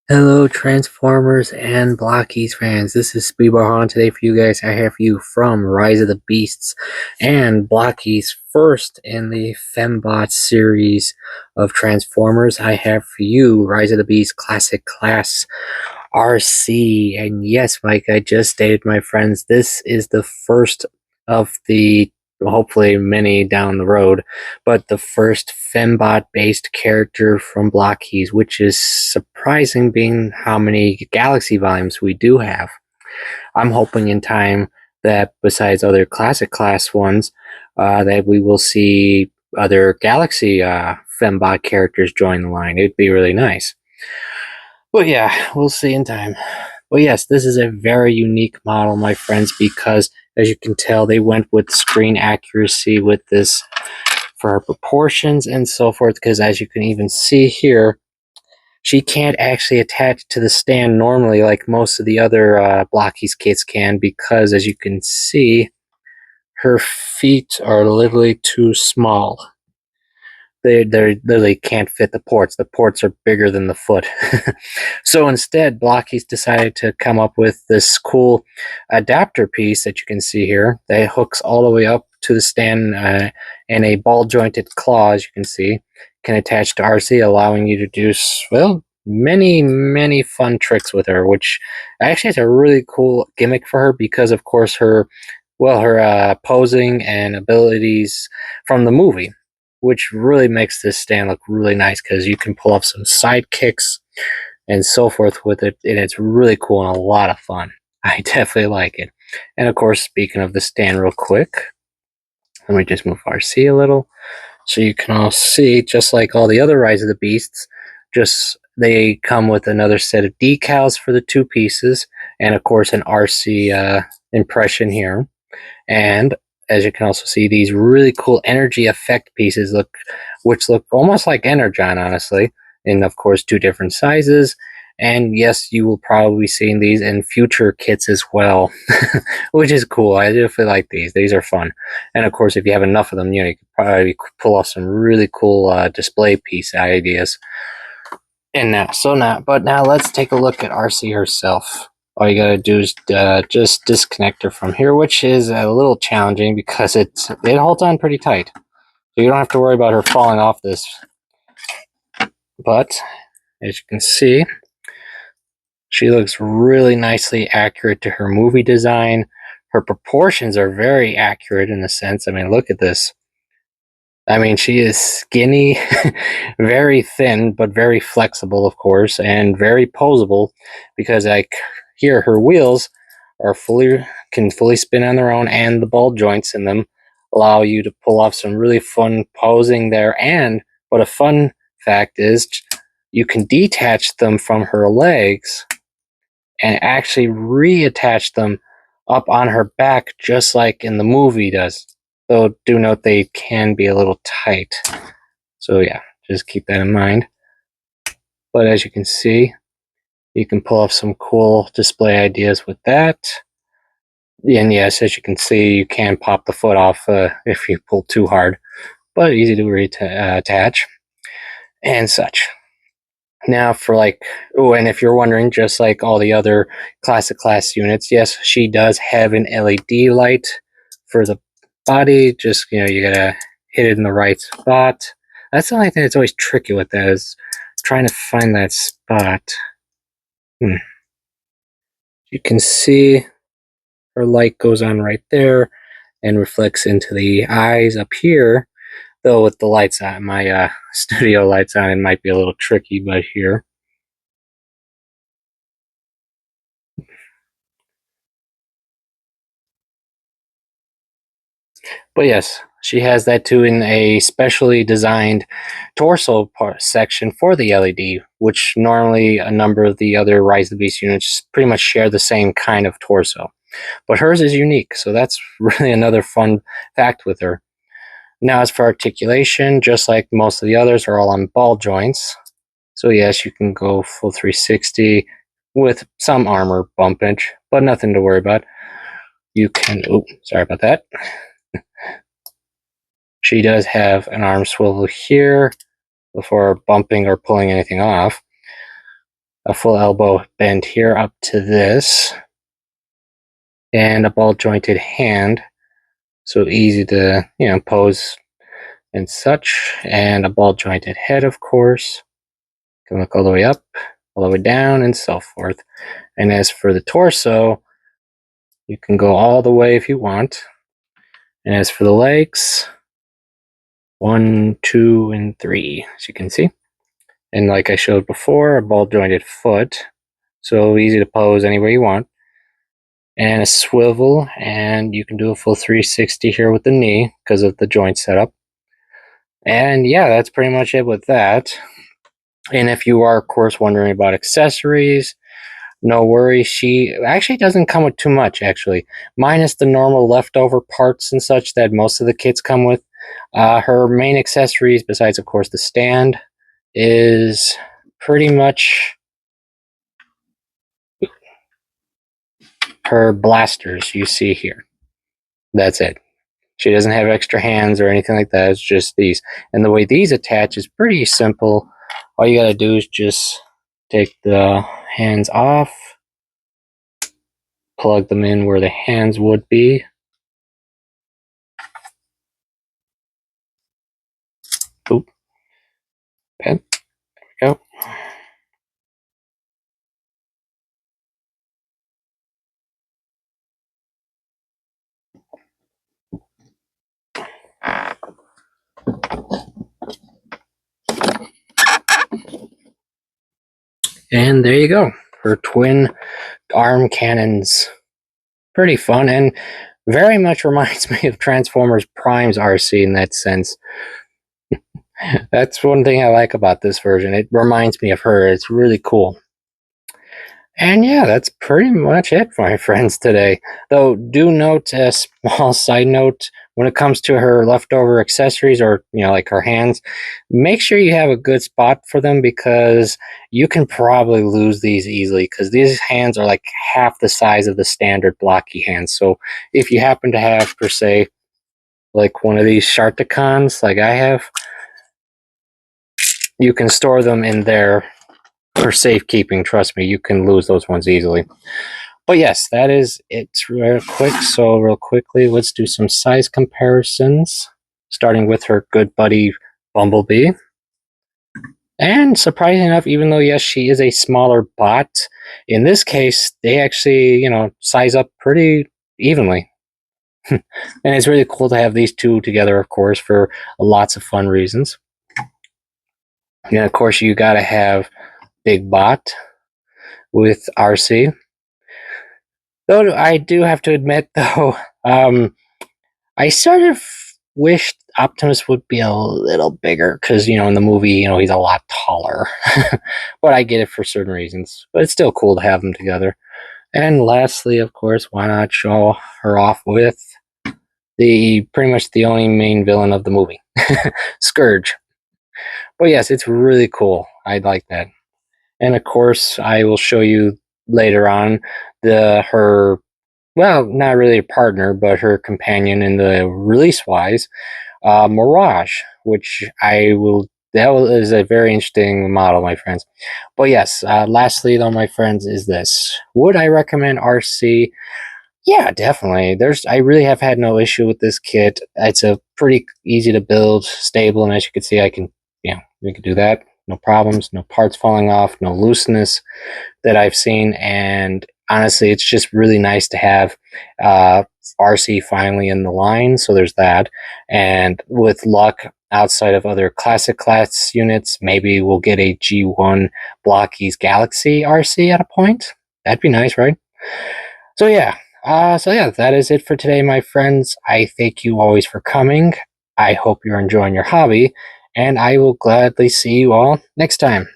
Hello, Transformers and Blokees fans. This is Speedball today for you guys. I have for you from Rise of the Beasts and Blokees first in the Fembot series of Transformers. I have for you Rise of the Beasts Classic Class Arcee. And yes, Mike, I just stated, my friends, this is the first of the hopefully many down the road, but the first fembot based character from Blokees, which is surprising being how many galaxy volumes we do have. I'm hoping in time that besides other classic class ones, that we will see other galaxy fembot characters join the line. It'd be really nice. But yeah, we'll see in time. Well, yes, this is a very unique model, my friends, because as you can tell, they went with screen accuracy with this for her proportions and so forth, because as you can even see here, she can't actually attach to the stand normally like most of the other Blokees kits can, because as you can see, her feet are literally too small. They literally can't fit the ports. The ports are bigger than the foot. So instead, Blokees decided to come up with this cool adapter piece that you can see here that hooks all the way up to the stand, and a ball jointed claw, as you can see, can attach to Arcee, allowing you to do, well, many fun tricks with her, which actually has a really cool gimmick for her because, of course, her posing and abilities from the movie, which really makes this stand look really nice because you can pull off some side kicks and so forth with it, and it's really cool and a lot of fun. I definitely like it. And of course, speaking of the stand real quick, let me just move RC a little so you can all see, just like all the other Rise of the Beasts, just they come with another set of decals for the two pieces, and of course an RC impression here. And as you can also see, these really cool energy effect pieces which look almost like Energon, honestly, in of course two different sizes. And yes, you will probably be seeing these in future kits as well, which is cool. I definitely like these. These are fun. And of course, if you have enough of them, you could probably pull off some really cool display piece ideas. And but now let's take a look at Arcee herself. All you gotta do is just disconnect her from here, which is a little challenging because it holds on pretty tight. So you don't have to worry about her falling off this. But as you can see, she looks really nicely accurate to her movie design. Her proportions are very accurate in a sense. I mean, look at this. I mean, she is skinny, very thin, but very flexible, of course, and very posable because like here, her wheels are can fully spin on their own, and the ball joints in them allow you to pull off some really fun posing there. And what a fun fact is, you can detach them from her legs and actually reattach them up on her back, just like in the movie does. Though do note they can be a little tight. So yeah, just keep that in mind. But as you can see, you can pull off some cool display ideas with that. And yes, as you can see, you can pop the foot off if you pull too hard, but easy to reattach and such. Now for and if you're wondering, just like all the other classic class units, yes, she does have an LED light for the body. Just, you gotta hit it in the right spot. That's the only thing that's always tricky with that, is trying to find that spot. You can see her light goes on right there and reflects into the eyes up here. Though with the lights on, my studio lights on, it might be a little tricky, but here. But yes, she has that too in a specially designed torso section for the LED, which normally a number of the other Rise of the Beast units pretty much share the same kind of torso. But hers is unique, so that's really another fun fact with her. Now, as for articulation, just like most of the others, are all on ball joints. So yes, you can go full 360 with some armor bumpage, but nothing to worry about. You can, sorry about that. She does have an arm swivel here before bumping or pulling anything off. a full elbow bend here up to this, and a ball jointed hand, so easy to pose and such, and a ball jointed head, of course. Can look all the way up, all the way down, and so forth. And as for the torso, you can go all the way if you want. And as for the legs, 1, 2, and 3, as you can see. And like I showed before, a ball jointed foot, so easy to pose anywhere you want. And a swivel, and you can do a full 360 here with the knee because of the joint setup. And yeah, that's pretty much it with that. And if you are, of course, wondering about accessories, no worries. She actually doesn't come with too much, actually, minus the normal leftover parts and such that most of the kits come with. Her main accessories, besides, of course, the stand, is pretty much her blasters you see here. That's it. She doesn't have extra hands or anything like that. It's just these. And the way these attach is pretty simple. All you gotta do is just take the hands off, plug them in where the hands would be. Oop. Okay. There we go. And there you go. Her twin arm cannons. Pretty fun, and very much reminds me of Transformers Prime's Arcee in that sense. That's one thing I like about this version. It reminds me of her. It's really cool. And yeah, that's pretty much it, my friends, today. Though, do note a small side note when it comes to her leftover accessories, or, like her hands, make sure you have a good spot for them, because you can probably lose these easily, because these hands are like half the size of the standard blocky hands. So if you happen to have, per se, like one of these Sharticons, like I have, you can store them in there for safekeeping. Trust me, you can lose those ones easily. But yes, that is it real quick. So real quickly, let's do some size comparisons, starting with her good buddy Bumblebee. And surprising enough, even though yes, she is a smaller bot, in this case, they actually, size up pretty evenly. And it's really cool to have these two together, of course, for lots of fun reasons. And of course, you gotta have Big Bot with Arcee. Though I do have to admit, though, I sort of wished Optimus would be a little bigger, because, in the movie, he's a lot taller. But I get it for certain reasons. But it's still cool to have them together. And lastly, of course, why not show her off with pretty much the only main villain of the movie, Scourge. But yes, it's really cool. I like that. And of course, I will show you later on her, well, not really a partner, but her companion in the release-wise, Mirage, which that is a very interesting model, my friends. But yes, lastly, though, my friends, is this. Would I recommend Arcee? Yeah, definitely. I really have had no issue with this kit. It's a pretty easy to build, stable, and as you can see, we can do that. No problems, no parts falling off, no looseness that I've seen. And honestly, it's just really nice to have Arcee finally in the line. So there's that. And with luck, outside of other classic class units, maybe we'll get a G1 Blokees Galaxy Arcee at a point. That'd be nice, right? So yeah. That is it for today, my friends. I thank you always for coming. I hope you're enjoying your hobby, and I will gladly see you all next time.